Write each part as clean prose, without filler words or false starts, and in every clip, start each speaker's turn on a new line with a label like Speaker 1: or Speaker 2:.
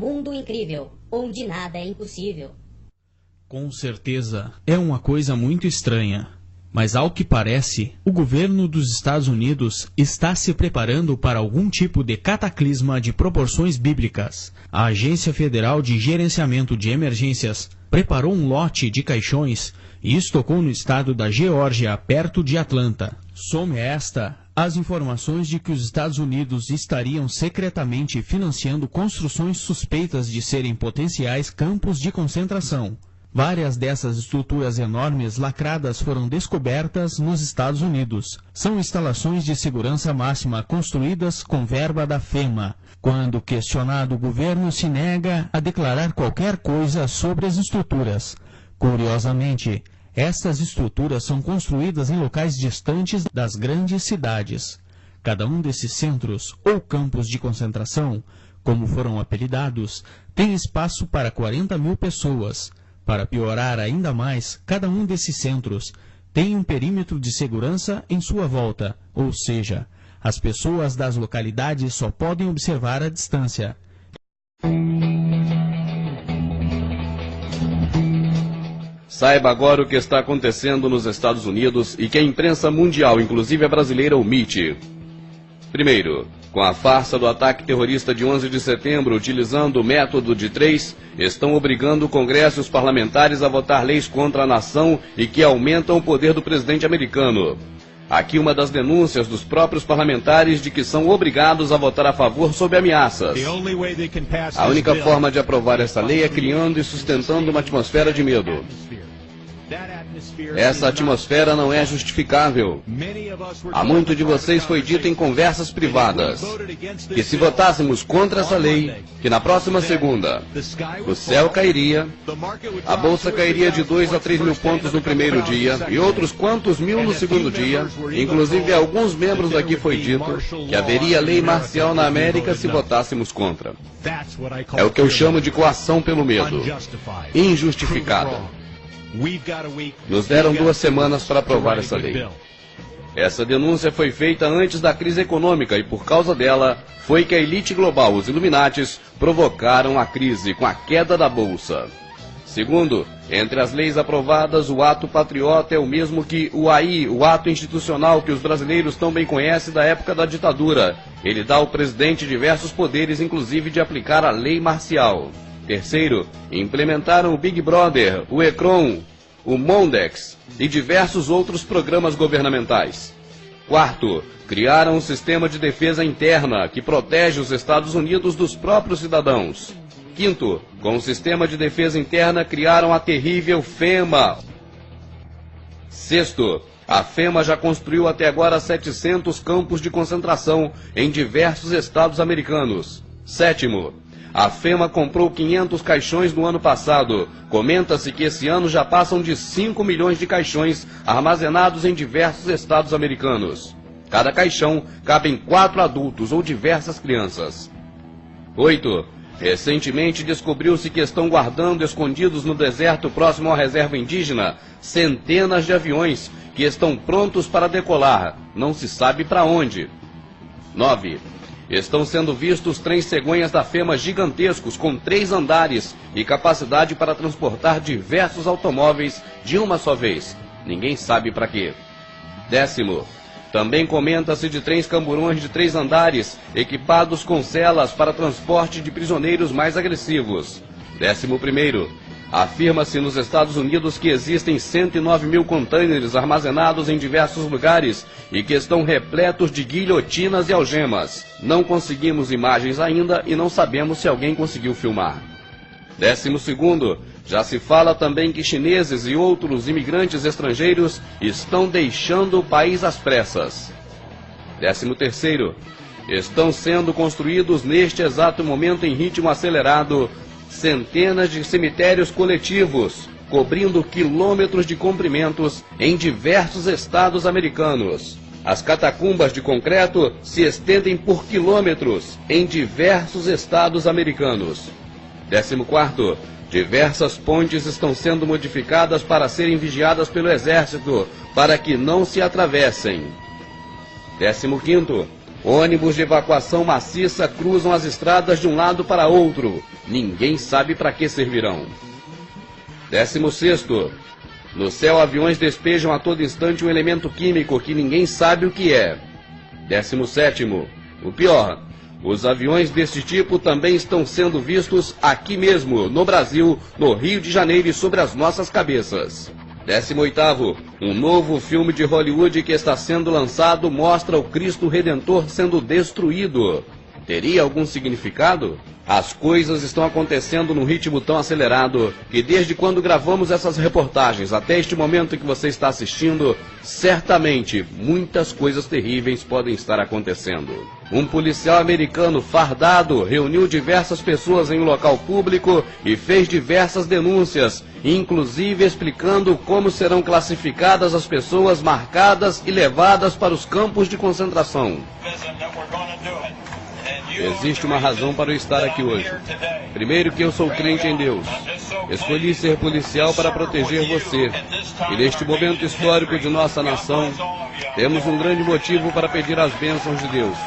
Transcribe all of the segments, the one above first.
Speaker 1: mundo incrível, onde nada é impossível.
Speaker 2: Com certeza, é uma coisa muito estranha. Mas, ao que parece, o governo dos Estados Unidos está se preparando para algum tipo de cataclisma de proporções bíblicas. A Agência Federal de Gerenciamento de Emergências preparou um lote de caixões e estocou no estado da Geórgia, perto de Atlanta. Some esta as informações de que os Estados Unidos estariam secretamente financiando construções suspeitas de serem potenciais campos de concentração. Várias dessas estruturas enormes lacradas foram descobertas nos Estados Unidos. São instalações de segurança máxima construídas com verba da FEMA. Quando questionado, o governo se nega a declarar qualquer coisa sobre as estruturas. Curiosamente, estas estruturas são construídas em locais distantes das grandes cidades. Cada um desses centros, ou campos de concentração, como foram apelidados, tem espaço para 40 mil pessoas. Para piorar ainda mais, cada um desses centros tem um perímetro de segurança em sua volta, ou seja, as pessoas das localidades só podem observar à distância.
Speaker 3: Saiba agora o que está acontecendo nos Estados Unidos e que a imprensa mundial, inclusive a brasileira, omite. Primeiro, com a farsa do ataque terrorista de 11 de setembro, utilizando o método de 3, estão obrigando o Congresso e os parlamentares a votar leis contra a nação e que aumentam o poder do presidente americano. Aqui uma das denúncias dos próprios parlamentares de que são obrigados a votar a favor sob ameaças. A única forma de aprovar essa lei é criando e sustentando uma atmosfera de medo. Essa atmosfera não é justificável. A muito de vocês foi dito em conversas privadas que se votássemos contra essa lei, que na próxima segunda o céu cairia, a bolsa cairia de 2 a 3 mil pontos no primeiro dia e outros quantos mil no segundo dia. Inclusive a alguns membros daqui foi dito que haveria lei marcial na América se votássemos contra. É o que eu chamo de coação pelo medo, injustificada. Nos deram 2 semanas para aprovar essa lei. Essa denúncia foi feita antes da crise econômica e por causa dela foi que a elite global, os Illuminatis, provocaram a crise com a queda da bolsa. Segundo, entre as leis aprovadas, o ato patriota é o mesmo que o AI, o ato institucional que os brasileiros tão bem conhecem da época da ditadura. Ele dá ao presidente diversos poderes, inclusive de aplicar a lei marcial. Terceiro, implementaram o Big Brother, o ECRON, o Mondex e diversos outros programas governamentais. Quarto, criaram um sistema de defesa interna que protege os Estados Unidos dos próprios cidadãos. Quinto, com o sistema de defesa interna criaram a terrível FEMA. Sexto, a FEMA já construiu até agora 700 campos de concentração em diversos estados americanos. Sétimo, a FEMA comprou 500 caixões no ano passado. Comenta-se que esse ano já passam de 5 milhões de caixões armazenados em diversos estados americanos. Cada caixão cabem 4 adultos ou diversas crianças. 8. Recentemente descobriu-se que estão guardando escondidos no deserto próximo à reserva indígena centenas de aviões que estão prontos para decolar. Não se sabe para onde. 9. Estão sendo vistos trens cegonhas da FEMA gigantescos com 3 andares e capacidade para transportar diversos automóveis de uma só vez. Ninguém sabe para quê. 10º. Também comenta-se de trens camburões de 3 andares, equipados com celas para transporte de prisioneiros mais agressivos. 11º. Afirma-se nos Estados Unidos que existem 109 mil contêineres armazenados em diversos lugares e que estão repletos de guilhotinas e algemas. Não conseguimos imagens ainda e não sabemos se alguém conseguiu filmar. 12º. Já se fala também que chineses e outros imigrantes estrangeiros estão deixando o país às pressas. 13º. Estão sendo construídos neste exato momento em ritmo acelerado centenas de cemitérios coletivos, cobrindo quilômetros de comprimentos em diversos estados americanos. As catacumbas de concreto se estendem por quilômetros em diversos estados americanos. 14º. Diversas pontes estão sendo modificadas para serem vigiadas pelo exército, para que não se atravessem. 15º. Ônibus de evacuação maciça cruzam as estradas de um lado para outro. Ninguém sabe para que servirão. 16º. No céu, aviões despejam a todo instante um elemento químico que ninguém sabe o que é. 17º. O pior, os aviões desse tipo também estão sendo vistos aqui mesmo, no Brasil, no Rio de Janeiro e sobre as nossas cabeças. 18º. Um novo filme de Hollywood que está sendo lançado mostra o Cristo Redentor sendo destruído. Teria algum significado? As coisas estão acontecendo num ritmo tão acelerado que desde quando gravamos essas reportagens até este momento que você está assistindo, certamente muitas coisas terríveis podem estar acontecendo. Um policial americano fardado reuniu diversas pessoas em um local público e fez diversas denúncias, inclusive explicando como serão classificadas as pessoas marcadas e levadas para os campos de concentração. Existe uma razão para eu estar aqui hoje. Primeiro, que eu sou crente em Deus. Escolhi ser policial para proteger você. E neste momento histórico de nossa nação, temos um grande motivo para pedir as bênçãos de Deus.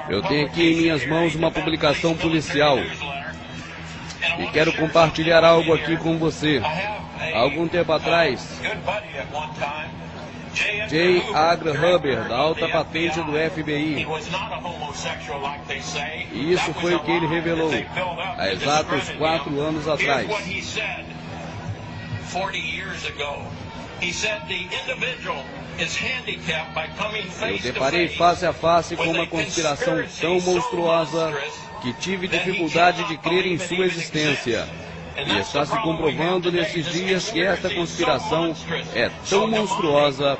Speaker 3: Eu tenho aqui em minhas mãos uma publicação policial. E quero compartilhar algo aqui com você. Há algum tempo atrás, J. Edgar Hoover, da alta patente do FBI. E isso foi o que ele revelou há exatos 4 anos atrás. Eu deparei face a face com uma conspiração tão monstruosa que tive dificuldade de crer em sua existência. E está se comprovando nesses dias que esta conspiração é tão monstruosa,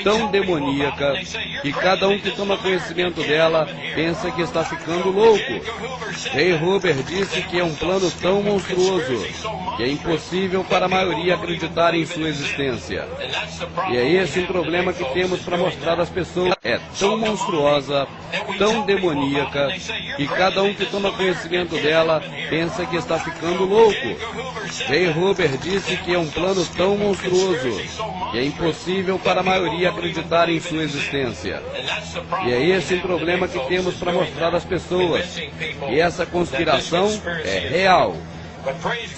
Speaker 3: tão demoníaca, que cada um que toma conhecimento dela pensa que está ficando louco. J. Hoover disse que é um plano tão monstruoso que é impossível para a maioria acreditar em sua existência. E é esse um problema que temos para mostrar às pessoas. É tão monstruosa, tão demoníaca, que cada um que toma conhecimento dela pensa que está ficando louco. J. Hoover disse que é um plano tão monstruoso que é impossível para a maioria acreditar em sua existência. E é esse um problema que temos para mostrar às pessoas. E essa conspiração é real.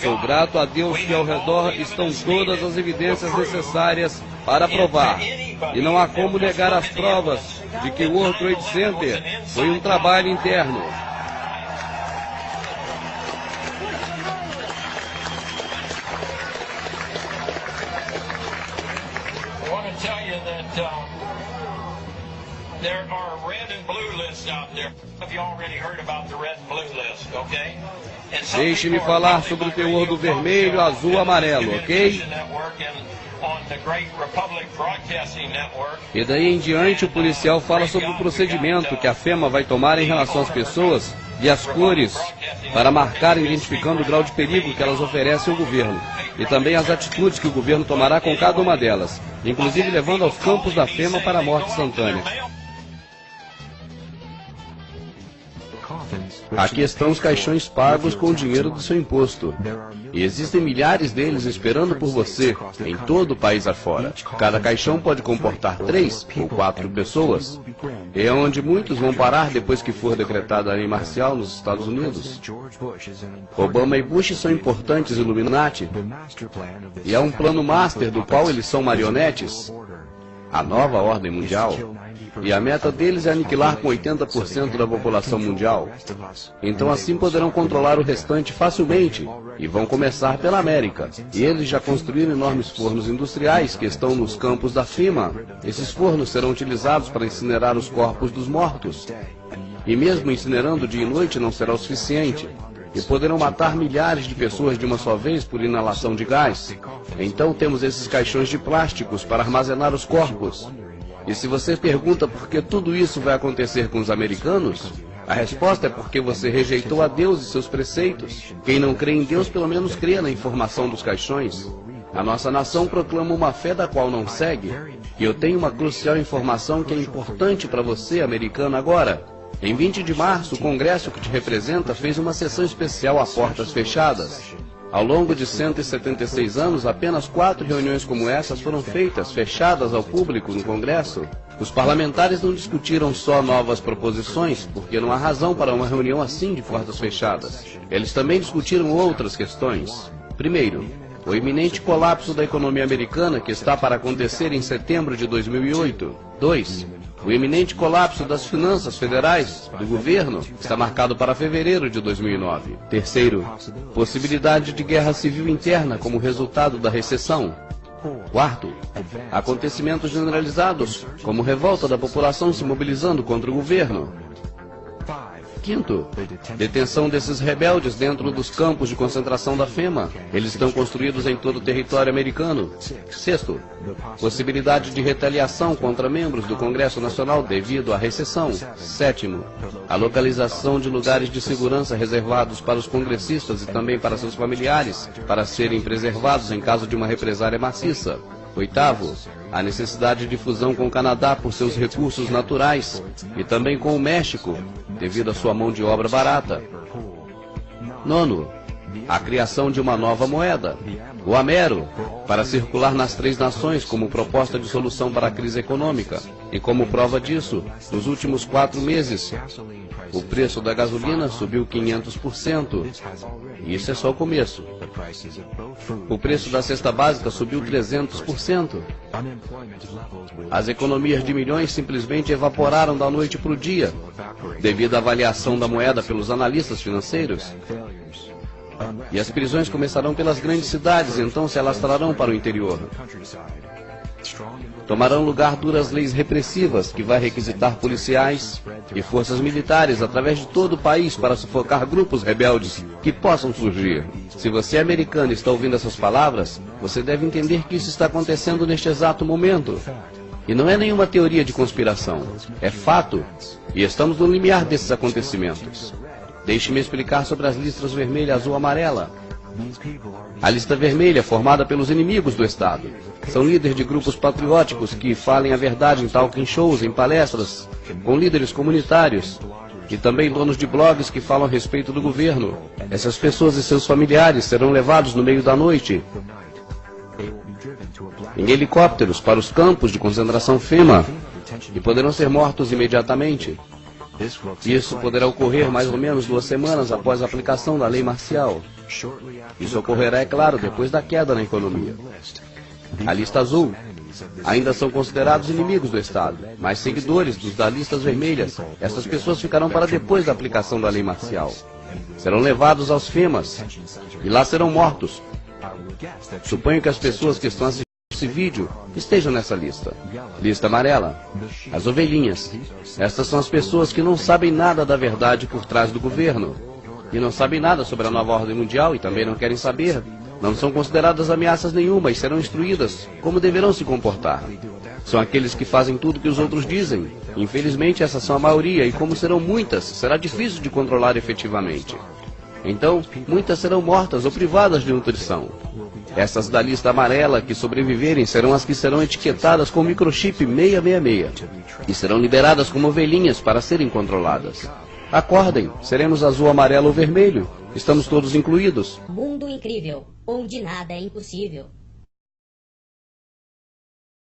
Speaker 3: Sou grato a Deus que ao redor estão todas as evidências necessárias para provar. E não há como negar as provas de que o World Trade Center foi um trabalho interno.
Speaker 4: There are red and blue lists out there. Have you already heard about the red and blue list, okay?
Speaker 3: Deixe-me falar sobre o teor do vermelho, azul, amarelo, ok? E daí em diante o policial fala sobre o procedimento que a FEMA vai tomar em relação às pessoas e as cores para marcar identificando o grau de perigo que elas oferecem ao governo. E também as atitudes que o governo tomará com cada uma delas, inclusive levando aos campos da FEMA para a morte instantânea. Aqui estão os caixões pagos com o dinheiro do seu imposto. E existem milhares deles esperando por você, em todo o país afora. Cada caixão pode comportar 3 ou 4 pessoas. E é onde muitos vão parar depois que for decretada a lei marcial nos Estados Unidos. Obama e Bush são importantes Illuminati. E há um plano master do qual eles são marionetes. A nova ordem mundial. E a meta deles é aniquilar com 80% da população mundial. Então assim poderão controlar o restante facilmente. E vão começar pela América. E eles já construíram enormes fornos industriais que estão nos campos da FEMA. Esses fornos serão utilizados para incinerar os corpos dos mortos. E mesmo incinerando dia e noite não será o suficiente. E poderão matar milhares de pessoas de uma só vez por inalação de gás. Então temos esses caixões de plásticos para armazenar os corpos. E se você pergunta por que tudo isso vai acontecer com os americanos, a resposta é porque você rejeitou a Deus e seus preceitos. Quem não crê em Deus, pelo menos crê na informação dos caixões. A nossa nação proclama uma fé da qual não segue. E eu tenho uma crucial informação que é importante para você, americano, agora. Em 20 de março, o Congresso que te representa fez uma sessão especial a portas fechadas. Ao longo de 176 anos, apenas 4 reuniões como essas foram feitas, fechadas ao público no Congresso. Os parlamentares não discutiram só novas proposições, porque não há razão para uma reunião assim de portas fechadas. Eles também discutiram outras questões. Primeiro, o iminente colapso da economia americana que está para acontecer em setembro de 2008. 2. O iminente colapso das finanças federais do governo está marcado para fevereiro de 2009. Terceiro, possibilidade de guerra civil interna como resultado da recessão. Quarto, acontecimentos generalizados, como revolta da população se mobilizando contra o governo. Quinto, detenção desses rebeldes dentro dos campos de concentração da FEMA. Eles estão construídos em todo o território americano. Sexto, possibilidade de retaliação contra membros do Congresso Nacional devido à recessão. Sétimo, a localização de lugares de segurança reservados para os congressistas e também para seus familiares, para serem preservados em caso de uma represália maciça. Oitavo, a necessidade de fusão com o Canadá por seus recursos naturais e também com o México, devido à sua mão de obra barata. Nono, a criação de uma nova moeda, o Amero, para circular nas 3 nações como proposta de solução para a crise econômica. E como prova disso, nos últimos 4 meses, o preço da gasolina subiu 500%. E isso é só o começo. O preço da cesta básica subiu 300%. As economias de milhões simplesmente evaporaram da noite para o dia, devido à avaliação da moeda pelos analistas financeiros. E as prisões começarão pelas grandes cidades, então se alastrarão para o interior. Tomarão lugar duras leis repressivas que vai requisitar policiais e forças militares através de todo o país para sufocar grupos rebeldes que possam surgir. Se você é americano e está ouvindo essas palavras, você deve entender que isso está acontecendo neste exato momento. E não é nenhuma teoria de conspiração, é fato, e estamos no limiar desses acontecimentos. Deixe-me explicar sobre as listas vermelha, azul e amarela. A lista vermelha, formada pelos inimigos do Estado, são líderes de grupos patrióticos que falem a verdade em talking shows, em palestras, com líderes comunitários, e também donos de blogs que falam a respeito do governo. Essas pessoas e seus familiares serão levados no meio da noite em helicópteros para os campos de concentração FEMA e poderão ser mortos imediatamente. Isso poderá ocorrer mais ou menos 2 semanas após a aplicação da lei marcial. Isso ocorrerá, é claro, depois da queda na economia. A lista azul ainda são considerados inimigos do Estado, mas seguidores dos da listas vermelhas. Essas pessoas ficarão para depois da aplicação da lei marcial. Serão levados aos FEMAs e lá serão mortos. Suponho que as pessoas que estão assistindo esse vídeo estejam nessa lista. Lista amarela. As ovelhinhas. Estas são as pessoas que não sabem nada da verdade por trás do governo. E não sabem nada sobre a nova ordem mundial e também não querem saber. Não são consideradas ameaças nenhuma e serão instruídas como deverão se comportar. São aqueles que fazem tudo que os outros dizem. Infelizmente, essas são a maioria e como serão muitas, será difícil de controlar efetivamente. Então, muitas serão mortas ou privadas de nutrição. Essas da lista amarela que sobreviverem serão as que serão etiquetadas com microchip 666 e serão liberadas como ovelhinhas para serem controladas. Acordem, seremos azul, amarelo ou vermelho. Estamos todos incluídos.
Speaker 1: Mundo incrível, onde nada é impossível.